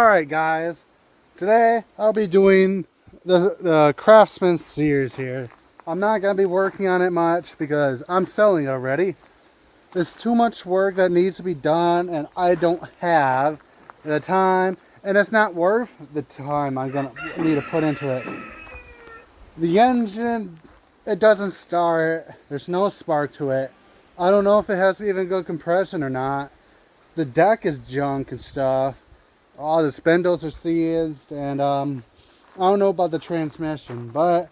Alright guys, today I'll be doing the craftsman sears here. I'm not going to be working on it much because I'm selling it already. There's too much work that needs to be done and I don't have the time, and it's not worth the time I'm going to need to put into it. The engine, it doesn't start. There's no spark to it. I don't know if it has even good compression or not. The deck is junk and stuff. All the spindles are seized, and I don't know about the transmission, but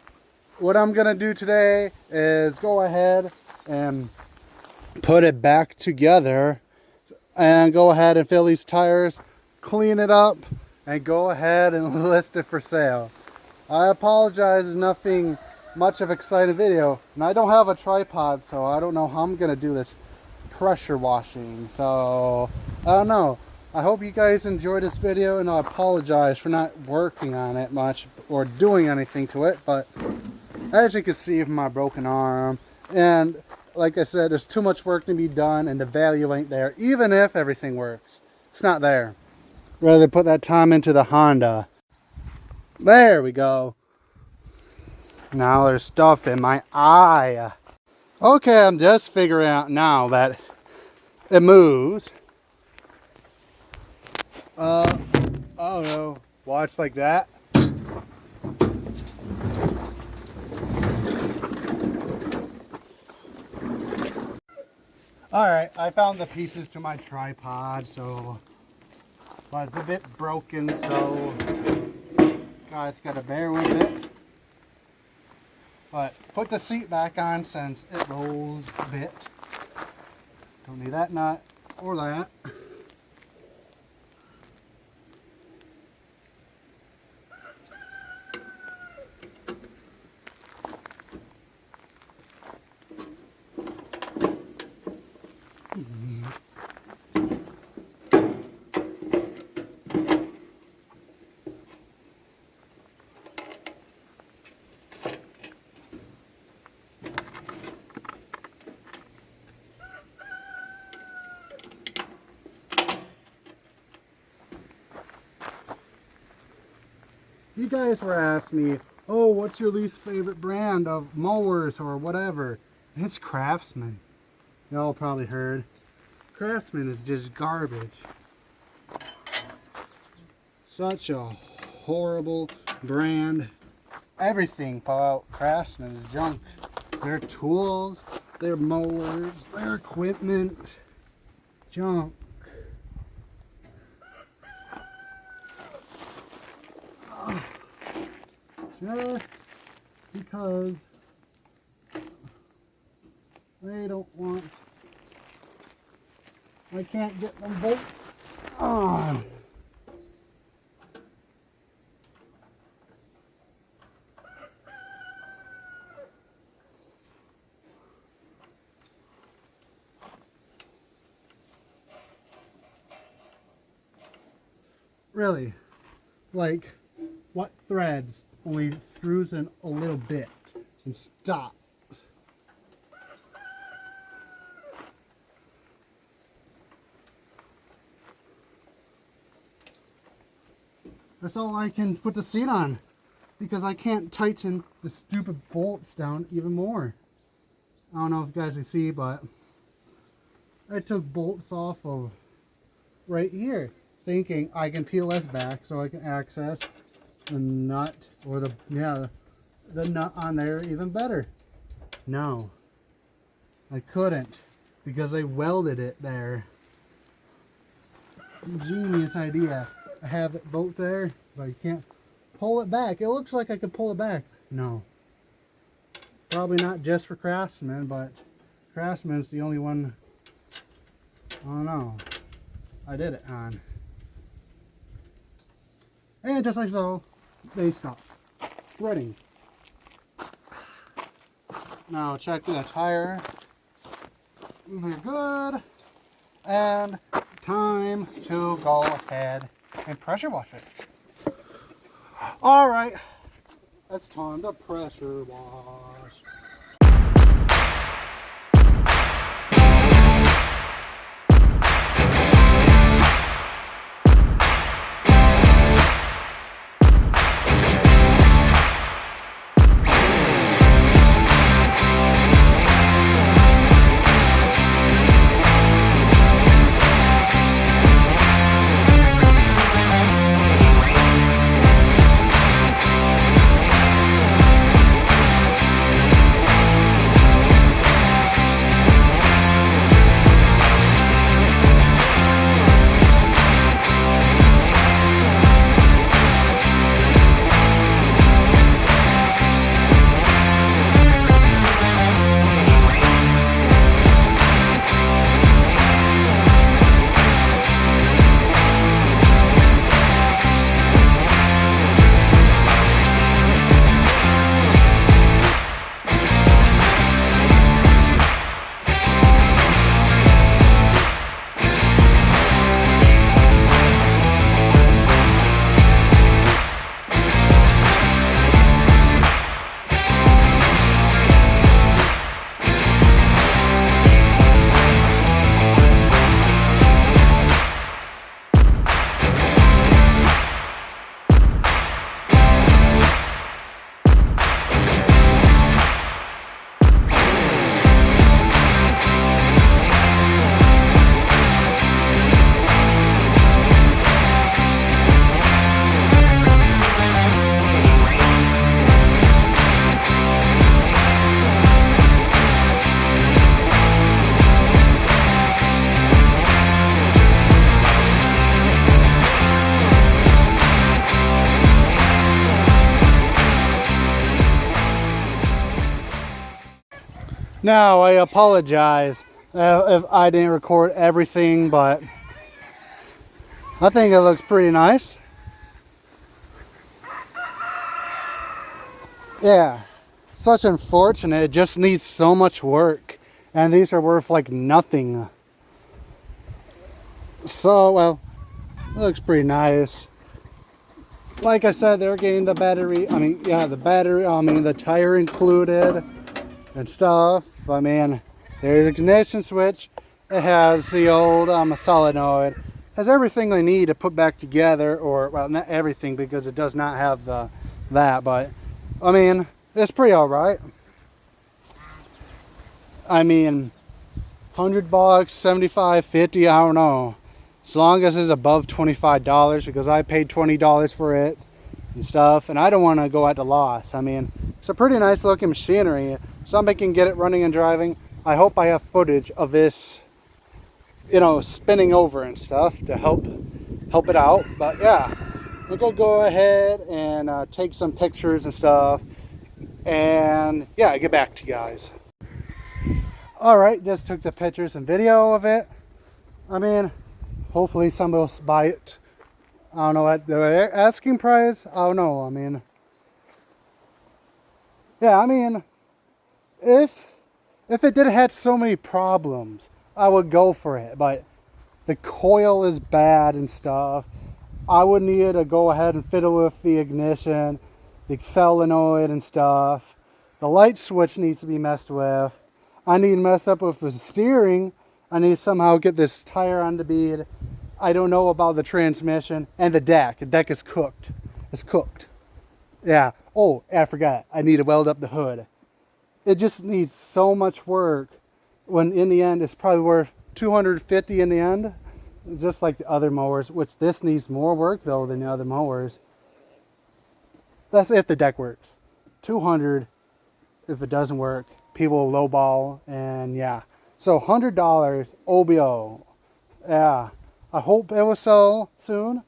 what I'm gonna do today is go ahead and put it back together and go ahead and fill these tires, clean it up, and go ahead and list it for sale. I apologize, it's nothing much of an exciting video, and I don't have a tripod, so I don't know how I'm gonna do this pressure washing, so I don't know. I hope you guys enjoyed this video, and I apologize for not working on it much or doing anything to it, but as you can see from my broken arm, and like I said, there's too much work to be done and the value ain't there. Even if everything works, it's not there. Rather put that time into the Honda. There we go. Now there's stuff in my eye. Okay, I'm just figuring out now that it moves. I don't know, watch like that. Alright, I found the pieces to my tripod, but it's a bit broken, so guys gotta bear with it. But put the seat back on since it rolls a bit. Don't need that nut or that. You guys were asking me, oh, what's your least favorite brand of mowers or whatever? It's Craftsman. Y'all probably heard. Craftsman is just garbage. Such a horrible brand. Everything about Craftsman is junk. Their tools, their mowers, their equipment, junk. Just because they don't want, I can't get them both on. Really, like, what threads only screws in a little bit and stops? That's all I can put the seat on because I can't tighten the stupid bolts down even more. I don't know if you guys can see, but I took bolts off of right here thinking I can peel this back so I can access the nut, or the nut on there even better. No, I couldn't because I welded it there. Genius idea. I have it both there, but you can't pull it back. It looks like I could pull it back. No, probably not just for Craftsman, but Craftsman's the only one, I don't know, I did it on. And just like so, they stop threading. Now check the tire. They're good. And time to go ahead and pressure wash it. Alright, it's time to pressure wash. Now, I apologize if I didn't record everything, but I think it looks pretty nice. Yeah, such unfortunate. It just needs so much work, and these are worth like nothing. So, well, it looks pretty nice. Like I said, they're getting the battery. The tire included and stuff. I mean, there's an ignition switch. It has the old solenoid. It has everything they need to put back together, or well, not everything because it does not have that. But I mean, it's pretty all right. I mean, $100, 75, 50, I don't know. As long as it's above $25, because I paid $20 for it and stuff, and I don't want to go at a loss. I mean, it's a pretty nice looking machinery. Somebody can get it running and driving. I hope I have footage of this, you know, spinning over and stuff to help it out. But yeah, we're gonna go ahead and take some pictures and stuff, and yeah, get back to you guys. All right, just took the pictures and video of it. I mean, hopefully somebody will buy it. I don't know what the asking price. I don't know. I mean, yeah. I mean, if it didn't have so many problems, I would go for it. But the coil is bad and stuff. I would need to go ahead and fiddle with the ignition, the solenoid and stuff. The light switch needs to be messed with. I need to mess up with the steering. I need to somehow get this tire on the bead. I don't know about the transmission and the deck. The deck is cooked. It's cooked. Yeah. Oh, I forgot. I need to weld up the hood. It just needs so much work when in the end it's probably worth $250 in the end. Just like the other mowers, which this needs more work though than the other mowers. That's if the deck works. $200 if it doesn't work. People will lowball, and yeah. So $100 OBO. Yeah. I hope it will sell soon.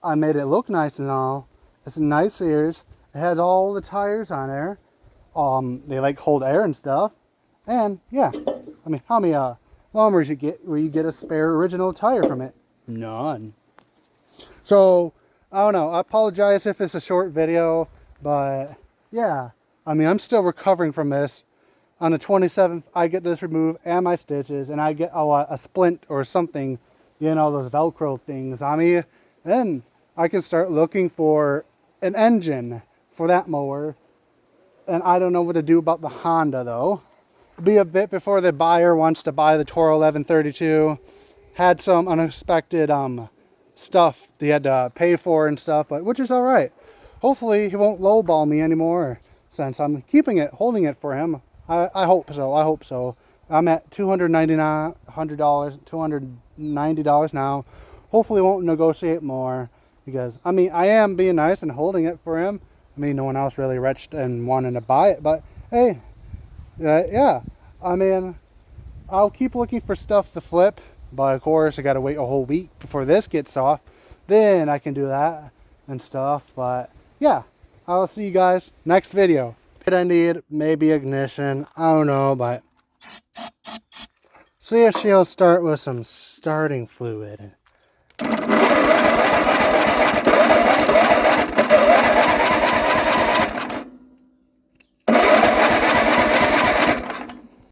I made it look nice and all. It's a nice sears. It has all the tires on there. They like hold air and stuff. And yeah, I mean, how many lawnmowers you get where you get a spare original tire from it? None. So I don't know. I apologize if it's a short video, but yeah. I mean, I'm still recovering from this. On the 27th, I get this removed and my stitches, and I get a splint or something, you know, those Velcro things on me. Then I can start looking for an engine for that mower. And I don't know what to do about the Honda, though. It'll be a bit before the buyer wants to buy the Toro 1132. Had some unexpected stuff they had to pay for and stuff, but which is all right. Hopefully he won't lowball me anymore since I'm keeping it, holding it for him. I hope so. I hope so. I'm at $290 now. Hopefully won't negotiate more because, I mean, I am being nice and holding it for him. I mean, no one else really reached and wanted to buy it, but hey, yeah. I mean, I'll keep looking for stuff to flip, but of course I got to wait a whole week before this gets off. Then I can do that and stuff, but yeah, I'll see you guys next video. I need maybe ignition, I don't know, but see if she'll start with some starting fluid.